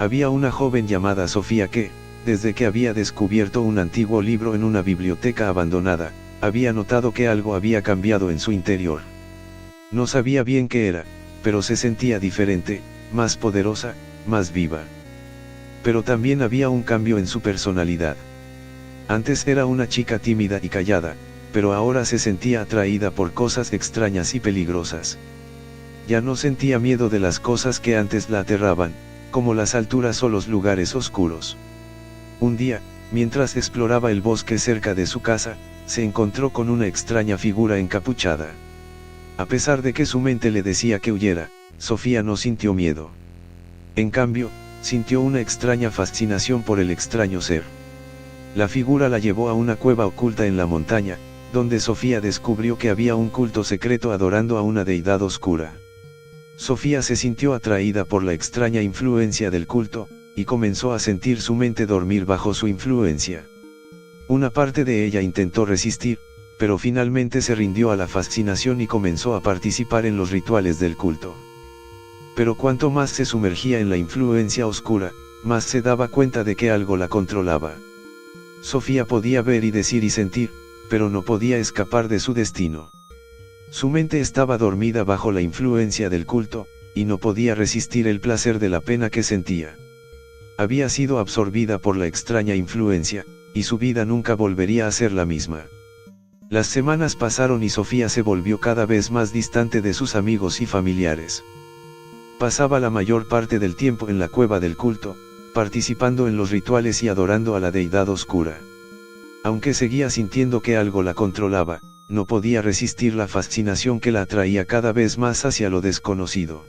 Había una joven llamada Sofía que, desde que había descubierto un antiguo libro en una biblioteca abandonada, había notado que algo había cambiado en su interior. No sabía bien qué era, pero se sentía diferente, más poderosa, más viva. Pero también había un cambio en su personalidad. Antes era una chica tímida y callada, pero ahora se sentía atraída por cosas extrañas y peligrosas. Ya no sentía miedo de las cosas que antes la aterraban, como las alturas o los lugares oscuros. Un día, mientras exploraba el bosque cerca de su casa, se encontró con una extraña figura encapuchada. A pesar de que su mente le decía que huyera, Sofía no sintió miedo. En cambio, sintió una extraña fascinación por el extraño ser. La figura la llevó a una cueva oculta en la montaña, donde Sofía descubrió que había un culto secreto adorando a una deidad oscura. Sofía se sintió atraída por la extraña influencia del culto, y comenzó a sentir su mente dormir bajo su influencia. Una parte de ella intentó resistir, pero finalmente se rindió a la fascinación y comenzó a participar en los rituales del culto. Pero cuanto más se sumergía en la influencia oscura, más se daba cuenta de que algo la controlaba. Sofía podía ver y decir y sentir, pero no podía escapar de su destino. Su mente estaba dormida bajo la influencia del culto, y no podía resistir el placer de la pena que sentía. Había sido absorbida por la extraña influencia, y su vida nunca volvería a ser la misma. Las semanas pasaron y Sofía se volvió cada vez más distante de sus amigos y familiares. Pasaba la mayor parte del tiempo en la cueva del culto, participando en los rituales y adorando a la deidad oscura. Aunque seguía sintiendo que algo la controlaba, no podía resistir la fascinación que la atraía cada vez más hacia lo desconocido.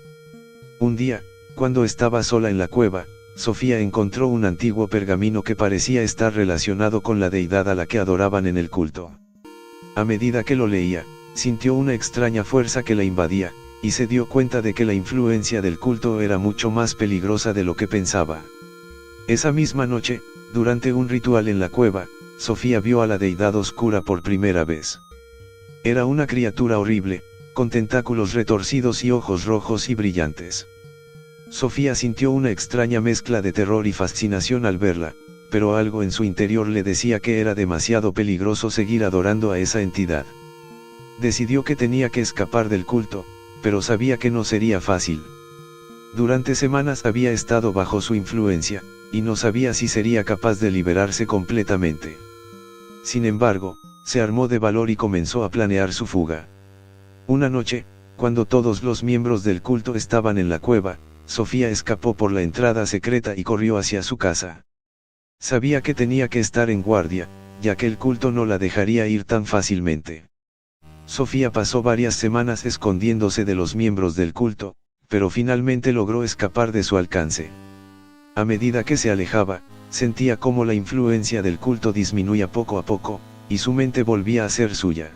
Un día, cuando estaba sola en la cueva, Sofía encontró un antiguo pergamino que parecía estar relacionado con la deidad a la que adoraban en el culto. A medida que lo leía, sintió una extraña fuerza que la invadía, y se dio cuenta de que la influencia del culto era mucho más peligrosa de lo que pensaba. Esa misma noche, durante un ritual en la cueva, Sofía vio a la deidad oscura por primera vez. Era una criatura horrible, con tentáculos retorcidos y ojos rojos y brillantes. Sofía sintió una extraña mezcla de terror y fascinación al verla, pero algo en su interior le decía que era demasiado peligroso seguir adorando a esa entidad. Decidió que tenía que escapar del culto, pero sabía que no sería fácil. Durante semanas había estado bajo su influencia, y no sabía si sería capaz de liberarse completamente. Sin embargo, se armó de valor y comenzó a planear su fuga. Una noche, cuando todos los miembros del culto estaban en la cueva, Sofía escapó por la entrada secreta y corrió hacia su casa. Sabía que tenía que estar en guardia, ya que el culto no la dejaría ir tan fácilmente. Sofía pasó varias semanas escondiéndose de los miembros del culto, pero finalmente logró escapar de su alcance. A medida que se alejaba, sentía cómo la influencia del culto disminuía poco a poco, y su mente volvía a ser suya.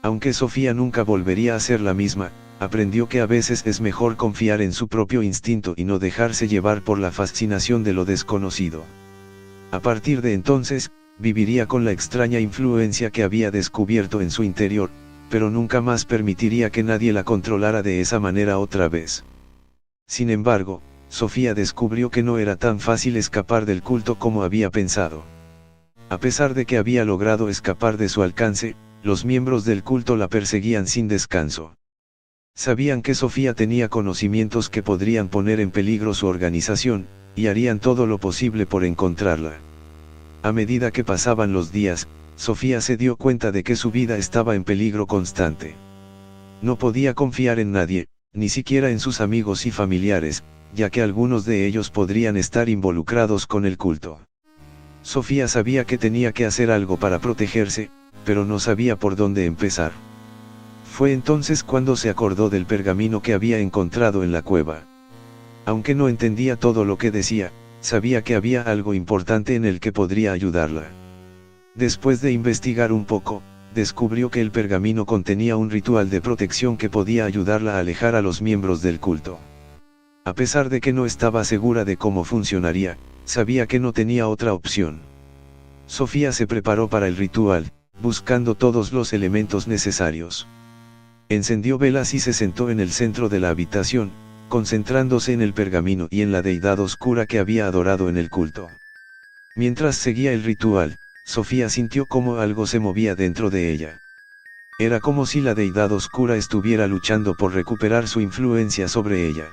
Aunque Sofía nunca volvería a ser la misma, aprendió que a veces es mejor confiar en su propio instinto y no dejarse llevar por la fascinación de lo desconocido. A partir de entonces, viviría con la extraña influencia que había descubierto en su interior, pero nunca más permitiría que nadie la controlara de esa manera otra vez. Sin embargo, Sofía descubrió que no era tan fácil escapar del culto como había pensado. A pesar de que había logrado escapar de su alcance, los miembros del culto la perseguían sin descanso. Sabían que Sofía tenía conocimientos que podrían poner en peligro su organización, y harían todo lo posible por encontrarla. A medida que pasaban los días, Sofía se dio cuenta de que su vida estaba en peligro constante. No podía confiar en nadie, ni siquiera en sus amigos y familiares, ya que algunos de ellos podrían estar involucrados con el culto. Sofía sabía que tenía que hacer algo para protegerse, pero no sabía por dónde empezar. Fue entonces cuando se acordó del pergamino que había encontrado en la cueva. Aunque no entendía todo lo que decía, sabía que había algo importante en el que podría ayudarla. Después de investigar un poco, descubrió que el pergamino contenía un ritual de protección que podía ayudarla a alejar a los miembros del culto. A pesar de que no estaba segura de cómo funcionaría, sabía que no tenía otra opción. Sofía se preparó para el ritual, buscando todos los elementos necesarios. Encendió velas y se sentó en el centro de la habitación, concentrándose en el pergamino y en la deidad oscura que había adorado en el culto. Mientras seguía el ritual, Sofía sintió como algo se movía dentro de ella. Era como si la deidad oscura estuviera luchando por recuperar su influencia sobre ella.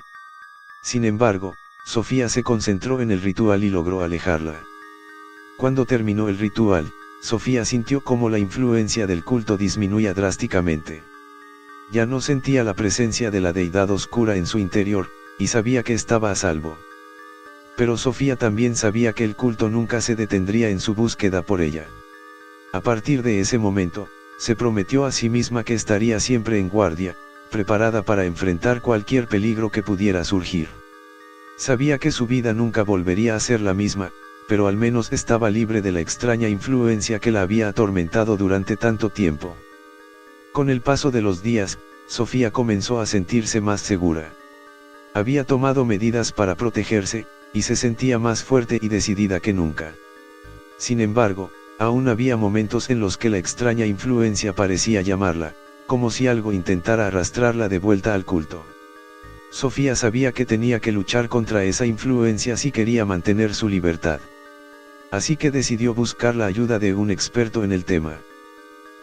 Sin embargo, Sofía se concentró en el ritual y logró alejarla. Cuando terminó el ritual, Sofía sintió como la influencia del culto disminuía drásticamente. Ya no sentía la presencia de la deidad oscura en su interior, y sabía que estaba a salvo. Pero Sofía también sabía que el culto nunca se detendría en su búsqueda por ella. A partir de ese momento, se prometió a sí misma que estaría siempre en guardia, preparada para enfrentar cualquier peligro que pudiera surgir. Sabía que su vida nunca volvería a ser la misma, pero al menos estaba libre de la extraña influencia que la había atormentado durante tanto tiempo. Con el paso de los días, Sofía comenzó a sentirse más segura. Había tomado medidas para protegerse, y se sentía más fuerte y decidida que nunca. Sin embargo, aún había momentos en los que la extraña influencia parecía llamarla, como si algo intentara arrastrarla de vuelta al culto. Sofía sabía que tenía que luchar contra esa influencia si quería mantener su libertad. Así que decidió buscar la ayuda de un experto en el tema.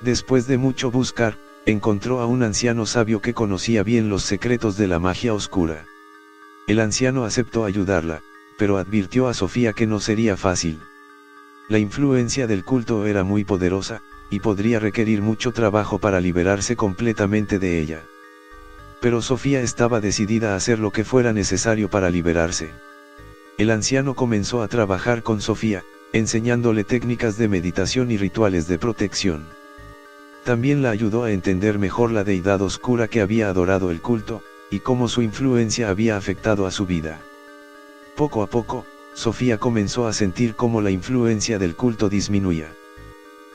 Después de mucho buscar, encontró a un anciano sabio que conocía bien los secretos de la magia oscura. El anciano aceptó ayudarla, pero advirtió a Sofía que no sería fácil. La influencia del culto era muy poderosa, y podría requerir mucho trabajo para liberarse completamente de ella. Pero Sofía estaba decidida a hacer lo que fuera necesario para liberarse. El anciano comenzó a trabajar con Sofía, enseñándole técnicas de meditación y rituales de protección. También la ayudó a entender mejor la deidad oscura que había adorado el culto, y cómo su influencia había afectado a su vida. Poco a poco, Sofía comenzó a sentir cómo la influencia del culto disminuía.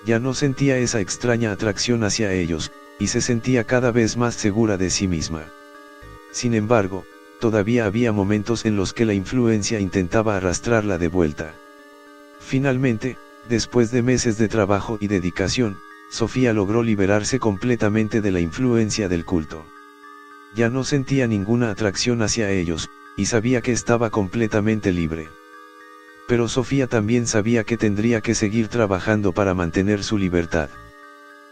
Ya no sentía esa extraña atracción hacia ellos, y se sentía cada vez más segura de sí misma. Sin embargo, todavía había momentos en los que la influencia intentaba arrastrarla de vuelta. Finalmente, después de meses de trabajo y dedicación, Sofía logró liberarse completamente de la influencia del culto. Ya no sentía ninguna atracción hacia ellos, y sabía que estaba completamente libre. Pero Sofía también sabía que tendría que seguir trabajando para mantener su libertad.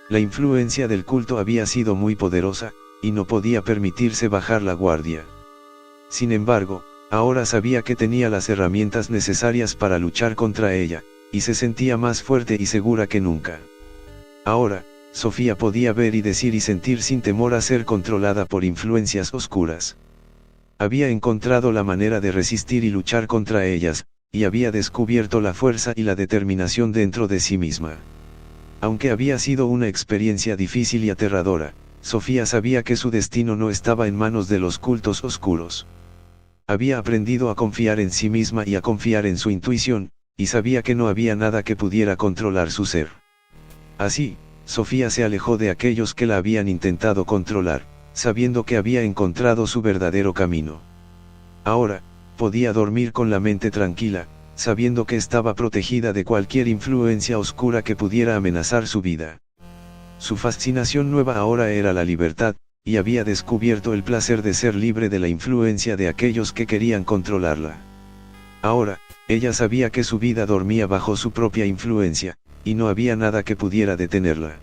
La influencia del culto había sido muy poderosa, y no podía permitirse bajar la guardia. Sin embargo, ahora sabía que tenía las herramientas necesarias para luchar contra ella, y se sentía más fuerte y segura que nunca. Ahora, Sofía podía ver y decir y sentir sin temor a ser controlada por influencias oscuras. Había encontrado la manera de resistir y luchar contra ellas, y había descubierto la fuerza y la determinación dentro de sí misma. Aunque había sido una experiencia difícil y aterradora, Sofía sabía que su destino no estaba en manos de los cultos oscuros. Había aprendido a confiar en sí misma y a confiar en su intuición, y sabía que no había nada que pudiera controlar su ser. Así, Sofía se alejó de aquellos que la habían intentado controlar, sabiendo que había encontrado su verdadero camino. Ahora, podía dormir con la mente tranquila, sabiendo que estaba protegida de cualquier influencia oscura que pudiera amenazar su vida. Su fascinación nueva ahora era la libertad, y había descubierto el placer de ser libre de la influencia de aquellos que querían controlarla. Ahora, ella sabía que su vida dormía bajo su propia influencia, y no había nada que pudiera detenerla.